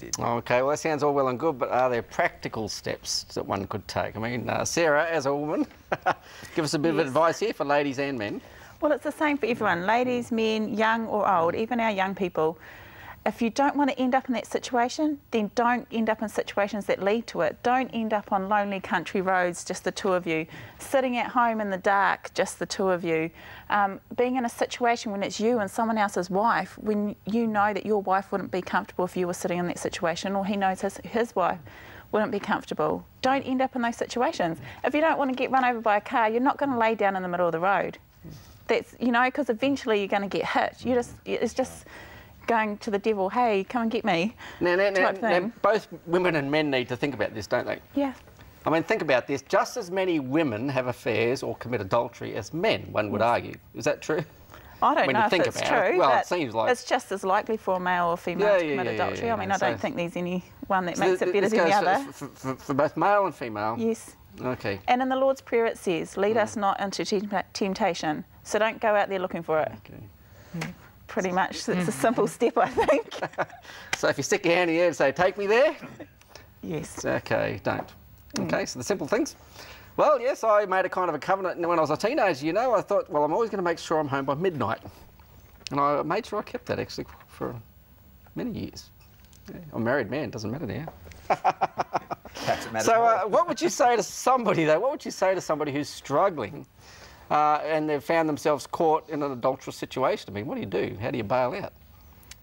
did. Okay, well, that sounds all well and good, but are there practical steps that one could take? I mean, Sarah, as a woman, give us a bit of advice here for ladies and men. Well, it's the same for everyone, ladies, men, young or old, even our young people. If you don't want to end up in that situation, then don't end up in situations that lead to it. Don't end up on lonely country roads, just the two of you. Sitting at home in the dark, just the two of you. Being in a situation when it's you and someone else's wife, when you know that your wife wouldn't be comfortable if you were sitting in that situation, or he knows his wife wouldn't be comfortable. Don't end up in those situations. If you don't want to get run over by a car, you're not going to lay down in the middle of the road. That's, you know, because eventually you're going to get hit. It's just going to the devil, hey, come and get me. Now, both women and men need to think about this, don't they? Yeah. I mean, think about this. Just as many women have affairs or commit adultery as men, one would argue. Is that true? I don't know if it's true, well, but it seems like it's just as likely for a male or female to commit adultery. I mean, I don't think there's any one that makes it better than the other. For both male and female? Yes. Okay. And in the Lord's Prayer it says, lead us not into temptation. So don't go out there looking for it. Okay. Pretty much, it's a simple step, I think. So if you stick your hand in the air and say, take me there? Yes. Okay, don't. Okay, so the simple things. Well, yes, I made a kind of a covenant when I was a teenager, you know. I thought, well, I'm always going to make sure I'm home by midnight. And I made sure I kept that, actually, for many years. Yeah, I'm a married man, doesn't matter now. So what would you say to somebody, though? What would you say to somebody who's struggling and they've found themselves caught in an adulterous situation? I mean, what do? How do you bail out?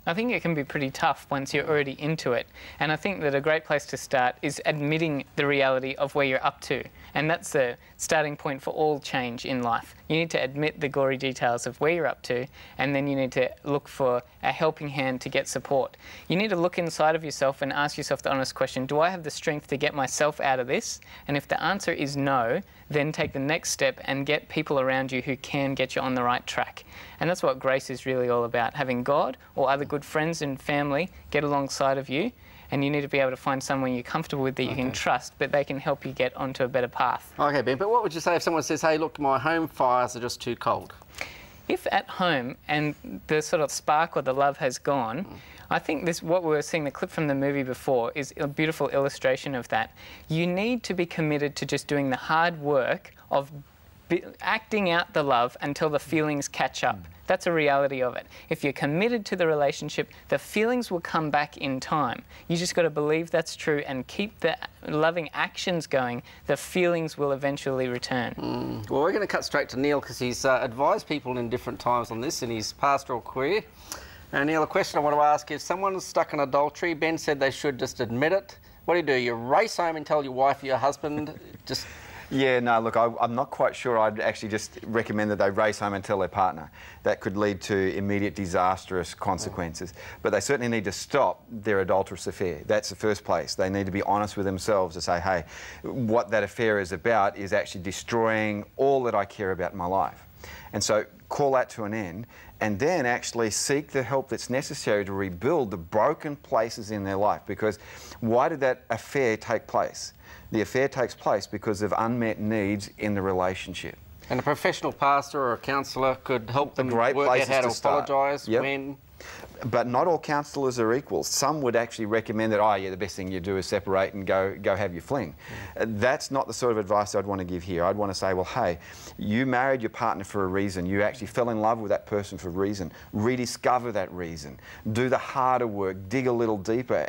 I think it can be pretty tough once you're already into it. And I think that a great place to start is admitting the reality of where you're up to. And that's the starting point for all change in life. You need to admit the gory details of where you're up to, and then you need to look for a helping hand to get support. You need to look inside of yourself and ask yourself the honest question, do I have the strength to get myself out of this? And if the answer is no, then take the next step and get people around you who can get you on the right track. And that's what grace is really all about, having God or other good friends and family get alongside of you. And you need to be able to find someone you're comfortable with that you can trust, but they can help you get onto a better path. Okay, Ben, but what would you say if someone says, hey, look, my home fires are just too cold? If at home and the sort of spark or the love has gone, I think what we were seeing, the clip from the movie before, is a beautiful illustration of that. You need to be committed to just doing the hard work of acting out the love until the feelings catch up. That's a reality of it. If you're committed to the relationship, the feelings will come back in time. You just got to believe that's true and keep the loving actions going. The feelings will eventually return. Well, we're going to cut straight to Neil because he's advised people in different times on this in his pastoral career. And Neil, a question I want to ask is, someone's stuck in adultery. Ben said they should just admit it. What do? You race home and tell your wife or your husband? Just... Yeah, no, look, I'm not quite sure I'd actually just recommend that they race home and tell their partner. That could lead to immediate disastrous consequences. But they certainly need to stop their adulterous affair. That's the first place. They need to be honest with themselves to say, hey, what that affair is about is actually destroying all that I care about in my life. And so call that to an end, and then actually seek the help that's necessary to rebuild the broken places in their life. Because why did that affair take place? The affair takes place because of unmet needs in the relationship. And a professional pastor or a counsellor could help them work out how to apologise when... But not all counsellors are equal. Some would actually recommend that, oh yeah, the best thing you do is separate and go have your fling. That's not the sort of advice I'd want to give here. I'd want to say, well, hey, you married your partner for a reason. You actually fell in love with that person for a reason. Rediscover that reason. Do the harder work. Dig a little deeper,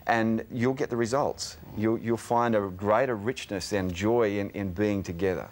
and you'll get the results. You'll find a greater richness and joy in being together.